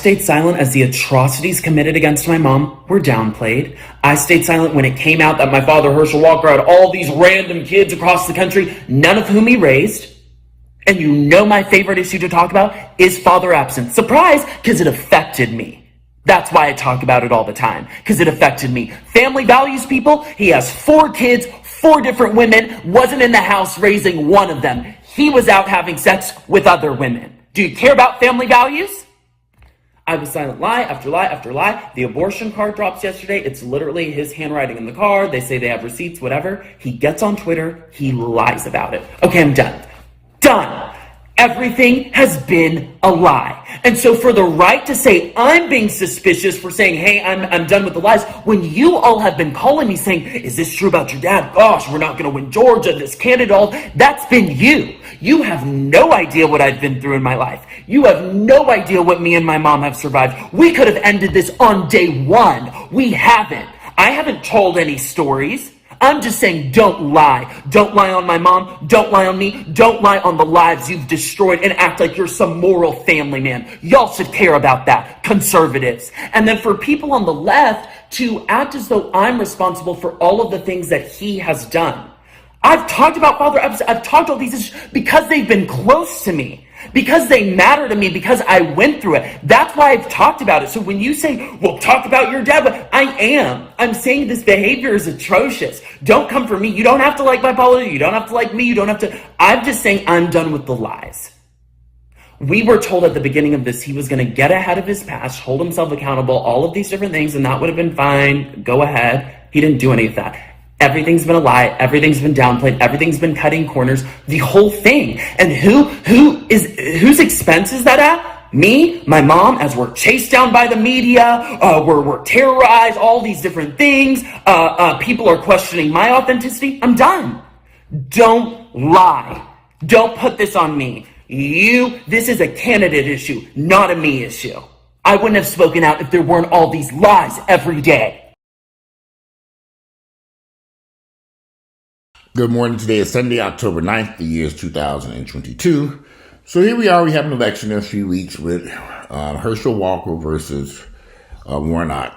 stayed silent as the atrocities committed against my mom were downplayed. I stayed silent when it came out that my father, Herschel Walker, had all these random kids across the country, none of whom he raised. And you know my favorite issue to talk about is father absence. Surprise, because it affected me. That's why I talk about it all the time, because it affected me. Family values, people. He has 4 kids, 4 different women, wasn't in the house raising one of them. He was out having sex with other women. Do you care about family values? I was silent, lie after lie after lie. The abortion card drops yesterday. It's literally his handwriting in the card. They say they have receipts, whatever. He gets on Twitter. He lies about it. Okay, I'm done. Done. Everything has been a lie. And so for the right to say I'm being suspicious for saying, hey, I'm done with the lies, when you all have been calling me saying, is this true about your dad? Gosh, we're not going to win Georgia, this candidate, that's been you. You have no idea what I've been through in my life. You have no idea what me and my mom have survived. We could have ended this on day 1. We haven't. I haven't told any stories. I'm just saying, don't lie. Don't lie on my mom. Don't lie on me. Don't lie on the lives you've destroyed and act like you're some moral family man. Y'all should care about that, conservatives. And then for people on the left to act as though I'm responsible for all of the things that he has done. I've talked about father absence. I've talked all these issues because they've been close to me. Because they matter to me, because I went through it. That's why I've talked about it. So when you say, well, talk about your dad, but I'm saying this behavior is atrocious. Don't come for me. You don't have to like my politics. You don't have to like me. You don't have to. I'm just saying I'm done with the lies. We were told at the beginning of this, he was going to get ahead of his past, hold himself accountable, all of these different things, and that would have been fine. Go ahead. He didn't do any of that. Everything's been a lie. Everything's been downplayed. Everything's been cutting corners. The whole thing. And whose expense is that at? Me, my mom, as we're chased down by the media, we're terrorized, all these different things. People are questioning my authenticity. I'm done. Don't lie. Don't put this on me. This is a candidate issue, not a me issue. I wouldn't have spoken out if there weren't all these lies every day. Good morning. Today is Sunday, October 9th. The year is 2022. So here we are. We have an election in a few weeks with Herschel Walker versus Warnock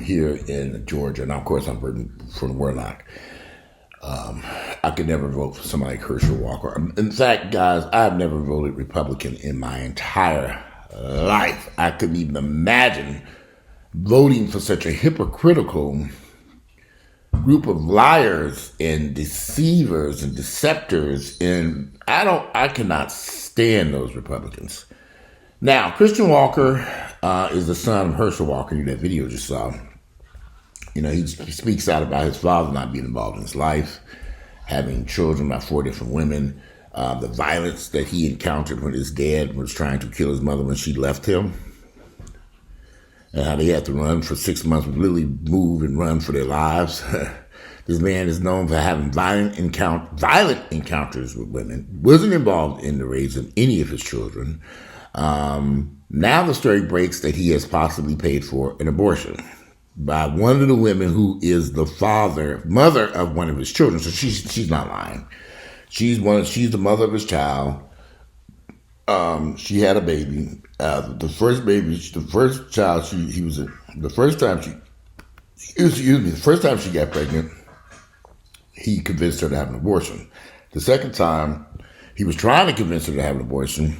here in Georgia. Now, of course, I'm voting for Warnock. I could never vote for somebody like Herschel Walker. In fact, guys, I've never voted Republican in my entire life. I couldn't even imagine voting for such a hypocritical group of liars and deceivers and deceptors, and I cannot stand those Republicans. Now, Christian Walker is the son of Herschel Walker. That video you just saw. You know, he speaks out about his father not being involved in his life, having children by 4 different women, the violence that he encountered when his dad was trying to kill his mother when she left him, and how they had to run for 6 months, literally move and run for their lives. This man is known for having violent encounters with women, wasn't involved in the raising of any of his children. Now the story breaks that he has possibly paid for an abortion by one of the women who is the mother of one of his children. So she's not lying. She's the mother of his child. She had a baby. The first time she got pregnant, he convinced her to have an abortion. The second time, he was trying to convince her to have an abortion,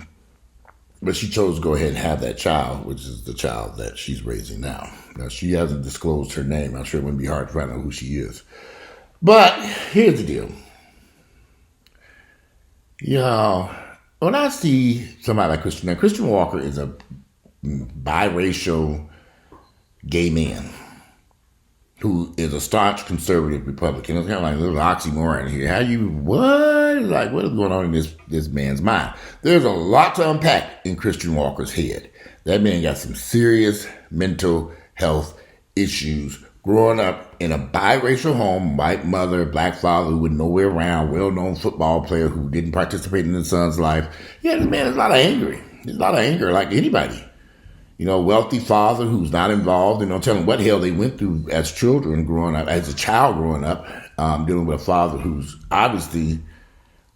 but she chose to go ahead and have that child, which is the child that she's raising now. Now, she hasn't disclosed her name. I'm sure it wouldn't be hard to find out who she is. But here's the deal. When I see somebody like Christian Walker is a biracial gay man who is a staunch conservative Republican. It's kind of like a little oxymoron here. What is going on in this man's mind? There's a lot to unpack in Christian Walker's head. That man got some serious mental health issues growing up in a biracial home, white mother, black father who was nowhere around, well-known football player who didn't participate in his son's life. Yeah, this man is a lot of angry. There's a lot of anger like anybody. Wealthy father who's not involved, tell him what hell they went through as children growing up, as a child growing up, dealing with a father who's obviously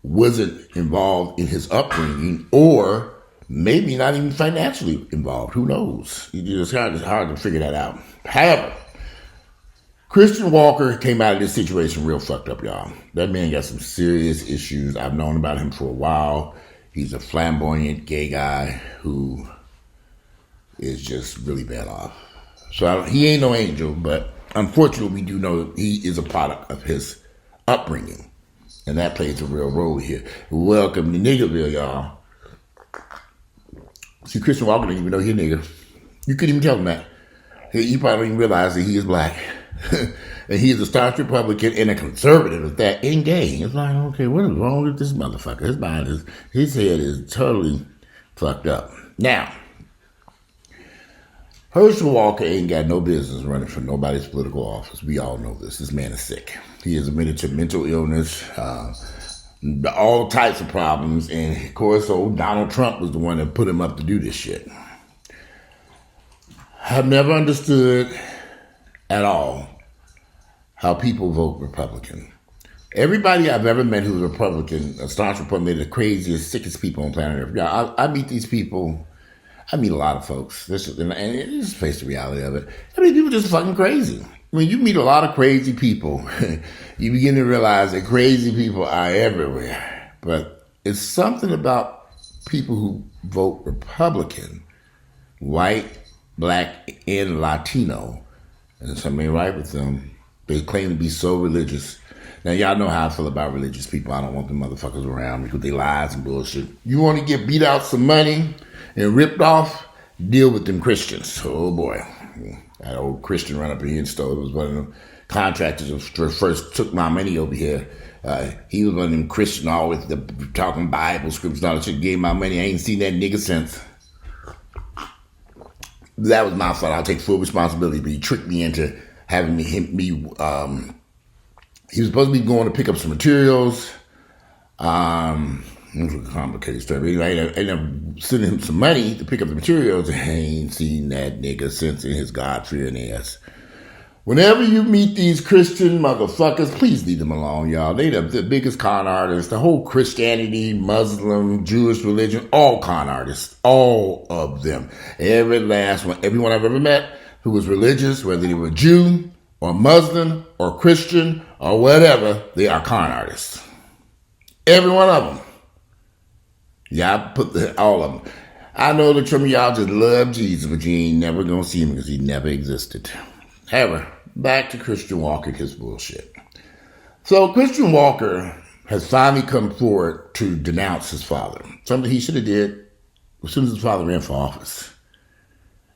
wasn't involved in his upbringing or maybe not even financially involved. Who knows? It's hard to figure that out. However, Christian Walker came out of this situation real fucked up, y'all. That man got some serious issues. I've known about him for a while. He's a flamboyant gay guy who is just really bad off. So he ain't no angel, but unfortunately, we do know that he is a product of his upbringing. And that plays a real role here. Welcome to Niggerville, y'all. See, Christian Walker didn't even know he a nigger. You couldn't even tell him that. He probably don't even realize that he is black. And he is a staunch Republican and a conservative at that, and gay. It's like, okay, what is wrong with this motherfucker? His head is totally fucked up. Now, Herschel Walker ain't got no business running for nobody's political office. We all know this. This man is sick. He is admitted to mental illness, all types of problems, and of course, old Donald Trump was the one that put him up to do this shit. I've never understood at all how people vote Republican. Everybody I've ever met who's a Republican, a staunch Republican, they're the craziest, sickest people on planet Earth. Yeah, I meet these people. I meet a lot of folks. And just face the reality of it. I mean, people are just fucking crazy. When you meet a lot of crazy people, you begin to realize that crazy people are everywhere. But it's something about people who vote Republican, white, black, and Latino, and something ain't right with them. They claim to be so religious. Now, y'all know how I feel about religious people. I don't want them motherfuckers around because they lies and bullshit. You want to get beat out some money and ripped off? Deal with them Christians. Oh, boy. That old Christian run up here and stole. It was one of them contractors who first took my money over here. He was one of them Christian, always talking Bible scripts and all that shit. Gave my money. I ain't seen that nigga since. That was my fault. I'll take full responsibility. But he tricked me into having me. He was supposed to be going to pick up some materials. It was a complicated story. I ended up sending him some money to pick up the materials. I ain't seen that nigga since in his God-fearing ass. Whenever you meet these Christian motherfuckers, please leave them alone, y'all. They the biggest con artists. The whole Christianity, Muslim, Jewish religion, all con artists. All of them. Every last one. Everyone I've ever met who was religious, whether they were Jew or Muslim or Christian or whatever, they are con artists. Every one of them. Yeah, I put all of them. I know that some of y'all just love Jesus, but you ain't never gonna see him because he never existed. However, back to Christian Walker and his bullshit. So Christian Walker has finally come forward to denounce his father. Something he should have did as soon as his father ran for office.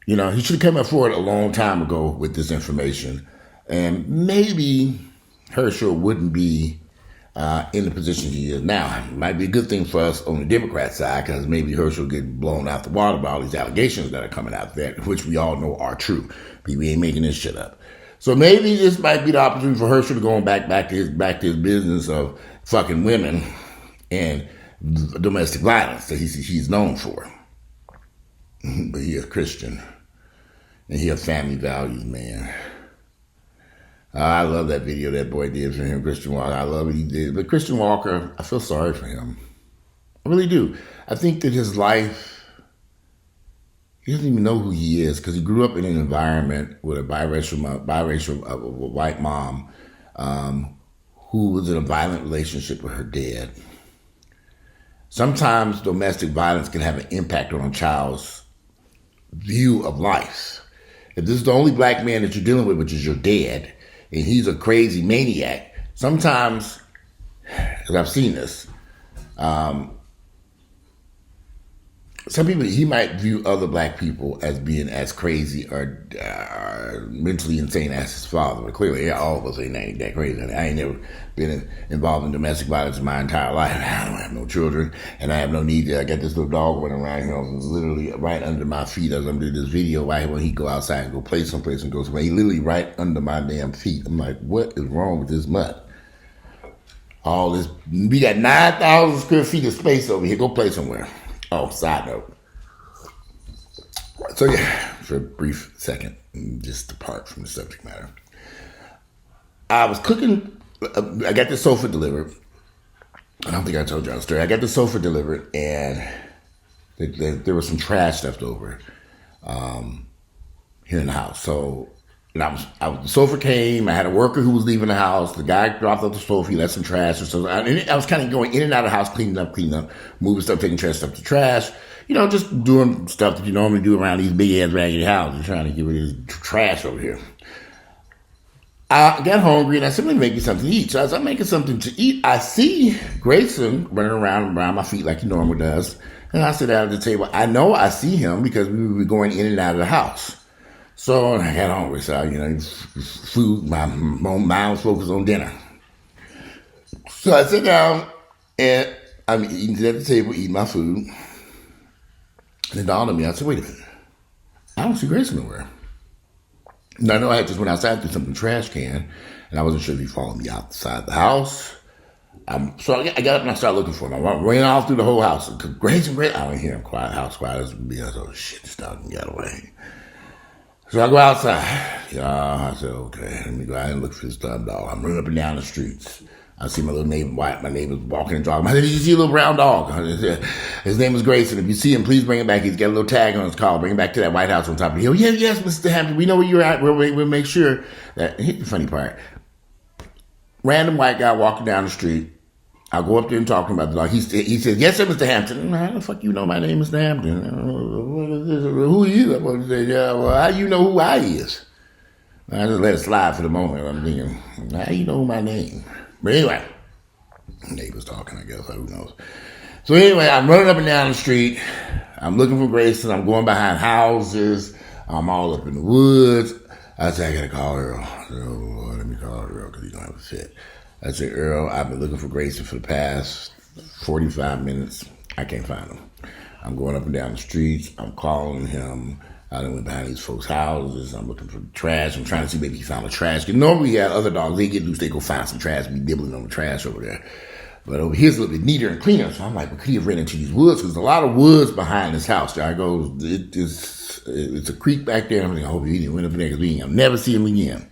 You know, he should have come forward a long time ago with this information. And maybe Herschel wouldn't be in the position he is now. It might be a good thing for us on the Democrat side because maybe Herschel will get blown out the water by all these allegations that are coming out there, which we all know are true. We ain't making this shit up. So maybe this might be the opportunity for Herschel to go back to his business of fucking women and domestic violence that he's known for. But he a Christian and he a family values man. I love that video that boy did for him, Christian Walker. I love what he did. But Christian Walker, I feel sorry for him. I really do. I think that his life, he doesn't even know who he is because he grew up in an environment with a biracial white mom who was in a violent relationship with her dad. Sometimes domestic violence can have an impact on a child's view of life. If this is the only black man that you're dealing with, which is your dad, and he's a crazy maniac, sometimes, because I've seen this, some people, he might view other black people as being as crazy or mentally insane as his father. But clearly, all of us ain't that crazy. I ain't never been involved in domestic violence in my entire life. I don't have no children, and I have no need to. I got this little dog running around here, literally right under my feet as I'm doing this video. Right when he go outside and go play someplace and go somewhere, he literally right under my damn feet. I'm like, what is wrong with this mutt? All this, we got 9,000 square feet of space over here. Go play somewhere. Oh, side note. So yeah, for a brief second, just apart from the subject matter. I was cooking, I got the sofa delivered. I don't think I told y'all the story. I got the sofa delivered and There was some trash left over here in the house. So the sofa came. I had a worker who was leaving the house. The guy dropped off the sofa. He left some trash. So I was kind of going in and out of the house, cleaning up, moving stuff, taking trash stuff to trash. Just doing stuff that you normally do around these big ass raggedy houses, trying to get rid of this trash over here. I got hungry and I simply making something to eat. So as I'm making something to eat, I see Grayson running around my feet like he normally does. And I sit down at the table. I know I see him because we were going in and out of the house. So I got hungry. So, food, my mind was focused on dinner. So I sit down and I'm eating at the table, eating my food. And it dawned on me, I said, wait a minute. I don't see Grayson nowhere. And I know I just went outside through something in the trash can, and I wasn't sure if he followed me outside the house. So I got up and I started looking for him. I ran all through the whole house. Grayson, I don't hear him quiet, house quiet. Oh, shit, this dog got away. So I go outside. I said, okay, let me go out and look for this dumb dog. I'm running up and down the streets. I see my neighbor's walking and jogging. I said, did you see a little brown dog? His name is Grayson. If you see him, please bring him back. He's got a little tag on his collar. Bring him back to that White House on top of the hill. Yes, Mr. Hampton. We know where you're at. We'll make sure that. Here's the funny part. Random white guy walking down the street. I'll go up there and talk to him about the dog. He says, yes, sir, Mr. Hampton. How the fuck you know my name, Mr. Hampton? Who are you? I'm going to say, yeah, well, how you know who I is? I just let it slide for the moment. I'm thinking, how you know my name? But anyway, neighbors talking, I guess. Who knows? So anyway, I'm running up and down the street. I'm looking for Grayson. I'm going behind houses. I'm all up in the woods. I said, I got to call Earl. I said, oh, Lord, let me call Earl because he don't have a fit. I said, Earl, I've been looking for Grayson for the past 45 minutes. I can't find him. I'm going up and down the streets. I'm calling him. I went behind these folks' houses. I'm looking for trash. I'm trying to see maybe he found a trash can. Normally, we had other dogs. They get loose. They go find some trash. Be nibbling on the trash over there. But over here's a little bit neater and cleaner. So I'm like, well, could he have ran into these woods? Because there's a lot of woods behind this house. There I go. It's a creek back there. I'm like, I hope he didn't went up in there because I'll never see him again.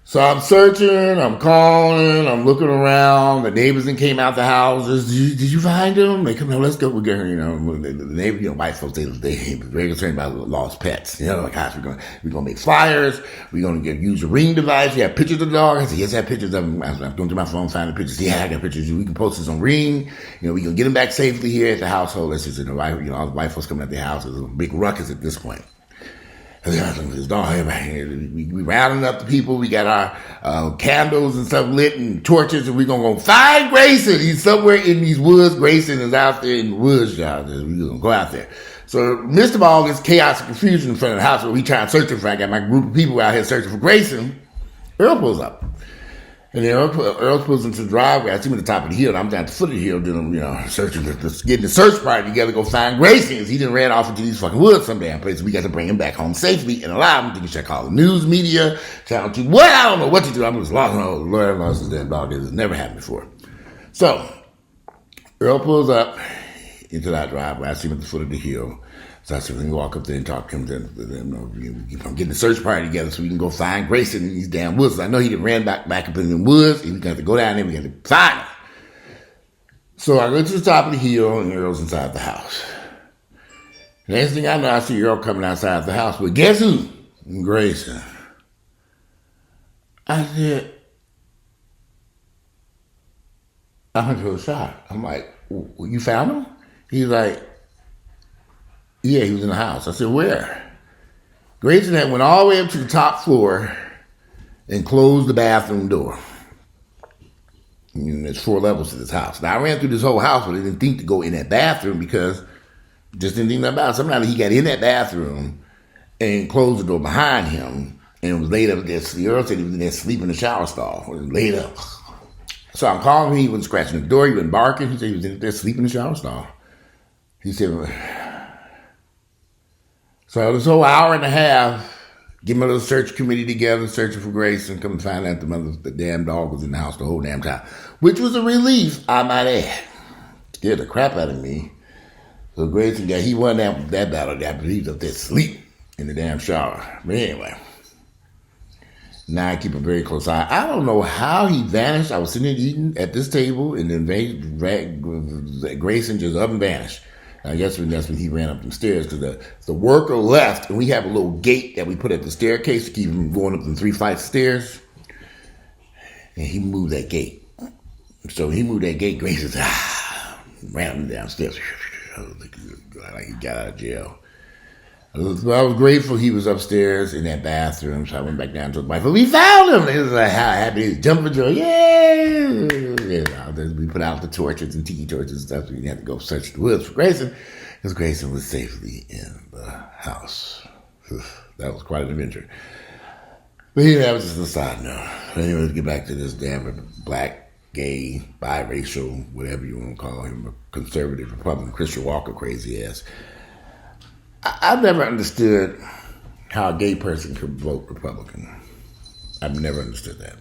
So I'm searching, I'm calling, I'm looking around. The neighbors then came out the houses. Did you find him? They come, no, let's go. We're going, the neighbors, white folks, they very concerned about lost pets. Like, gosh, we're going to make flyers. We're going to use a ring device. You have pictures of the dog. I said, yes, I have pictures of him. I'm going through my phone, finding pictures. Yeah, I got pictures. We can post this on Ring. We can get him back safely here at the household. That's just, all the white folks coming at their house. It's a big ruckus at this point. This dog, we rounding up the people. We got our candles and stuff lit and torches, and we're gonna go find Grayson. He's somewhere in these woods. Grayson is out there in the woods, y'all. We're gonna go out there. So, midst of all this chaos and confusion in front of the house, where we trying searching for, I got my group of people out here searching for Grayson. Earl pulls up. And then Earl pulls into the driveway. I see him at the top of the hill. I'm down at the foot of the hill doing, searching, getting the search party together, go find Grayson. He done ran off into these fucking woods some damn place. We got to bring him back home safely and alive. I'm thinking, should I call the news media? Channel 2? What? I don't know what to do. I'm just lost. Oh, Lord, I lost this damn dog. This has never happened before. So, Earl pulls up into that driveway. I see him at the foot of the hill. So I said, let me walk up there and talk to him. I'm getting the search party together so we can go find Grayson in these damn woods. I know he done ran back up in the woods. And we got to go down there. We got to find him. So I go to the top of the hill and Earl's inside the house. The next thing I know, I see Earl coming outside the house. Well, guess who? Grayson. I said, I went to a shot. I'm like, you found him? He's like, yeah, he was in the house. I said, where? Grayson had went all the way up to the top floor and closed the bathroom door. There's 4 levels to this house. Now, I ran through this whole house, but I didn't think to go in that bathroom because just didn't think about it. Sometimes he got in that bathroom and closed the door behind him and was laid up there. The Earl said he was in there sleeping in the shower stall. He was laid up. So I'm calling him. He wasn't scratching the door. He wasn't barking. He said he was in there sleeping in the shower stall. He said, so this whole hour and a half, get my little search committee together, searching for Grayson, come and find out the damn dog was in the house the whole damn time. Which was a relief, I might add. Scared the crap out of me. So Grayson he won that battle, but he was up there asleep in the damn shower. But anyway, now I keep a very close eye. I don't know how he vanished. I was sitting there eating at this table, and then Grayson just up and vanished. I guess that's when he ran up the stairs because the worker left, and we have a little gate that we put at the staircase to keep him going up the 3 flights of stairs. And he moved that gate. So he moved that gate. Grace says, ran him downstairs. Like he got out of jail. I was grateful he was upstairs in that bathroom, so I went back down to the wife. We found him. It was like how happy he was jumping for joy. Yay! We put out the torches and tiki torches and stuff. So we had to go search the woods for Grayson, because Grayson was safely in the house. That was quite an adventure. But yeah, that was just a side note. Anyway, let's get back to this damn black, gay, biracial, whatever you want to call him, a conservative Republican, Herschel Walker, crazy ass. I've never understood how a gay person could vote Republican. I've never understood that.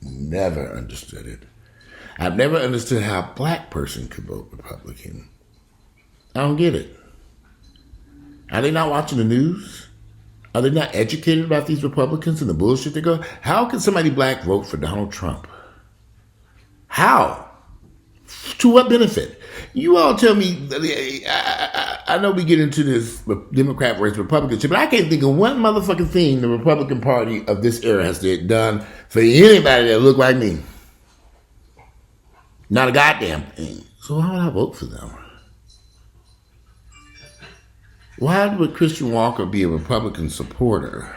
Never understood it. I've never understood how a black person could vote Republican. I don't get it. Are they not watching the news? Are they not educated about these Republicans and the bullshit they go? How can somebody black vote for Donald Trump? How? To what benefit? You all tell me. I know we get into this Democrat versus Republican shit, but I can't think of one motherfucking thing the Republican Party of this era has done for anybody that look like me. Not a goddamn thing. So why would I vote for them? Why would Christian Walker be a Republican supporter,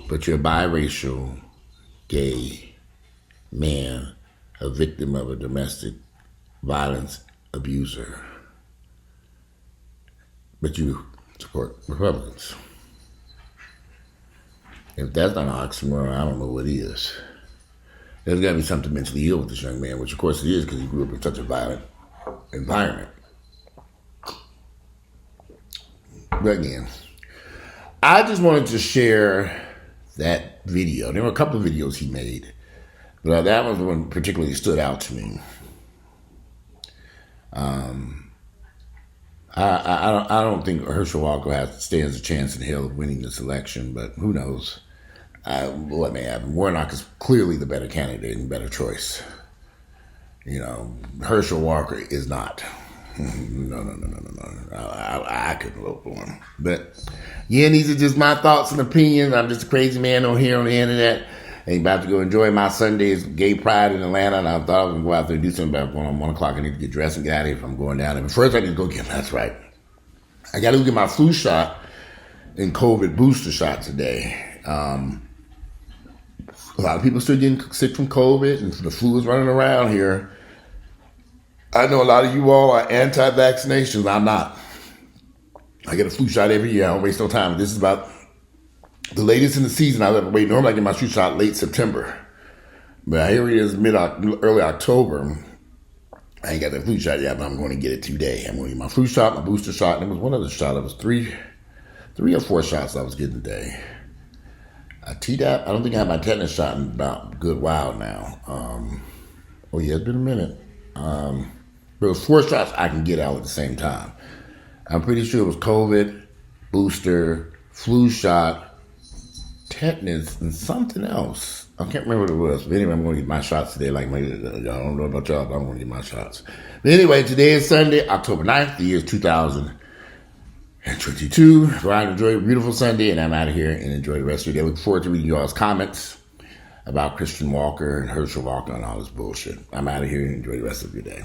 but you're a biracial, gay man, a victim of a domestic violence abuser, but you support Republicans? If that's not an oxymoron, I don't know what is. There's got to be something mentally ill with this young man, which of course it is because he grew up in such a violent environment. But again, I just wanted to share that video. There were a couple of videos he made, but that was the one particularly stood out to me. I don't think Herschel Walker stands a chance in hell of winning this election, but who knows what may happen. Warnock is clearly the better candidate and better choice. You know, Herschel Walker is not. No. I couldn't vote for him. But yeah, these are just my thoughts and opinions. I'm just a crazy man on here on the internet. I'm about to go enjoy my Sunday's gay pride in Atlanta, and I thought I was going to go out there and do something about going on 1 o'clock. I need to get dressed and get out of here if I'm going down there. But first I need to go that's right. I got to go get my flu shot and COVID booster shot today. A lot of people still getting sick from COVID, and the flu is running around here. I know a lot of you all are anti-vaccinations. I'm not. I get a flu shot every year. I don't waste no time. This is about the latest in the season I've ever waited. Normally I get my flu shot late September. But here it is early October. I ain't got the flu shot yet, but I'm going to get it today. I'm going to get my flu shot, my booster shot, and it was one other shot. It was three or four shots I was getting today. A Tdap, I don't think I had my tetanus shot in about a good while now. Oh yeah, it's been a minute. But it was 4 shots I can get out at the same time. I'm pretty sure it was COVID, booster, flu shot, tetanus, and something else. I can't remember what it was. But anyway, I'm going to get my shots today. I don't know about y'all, but I'm going to get my shots. But anyway, today is Sunday, October 9th. The year is 2022. Go out and enjoy a beautiful Sunday, and I'm out of here and enjoy the rest of your day. Look forward to reading y'all's comments about Christian Walker and Herschel Walker and all this bullshit. I'm out of here and enjoy the rest of your day.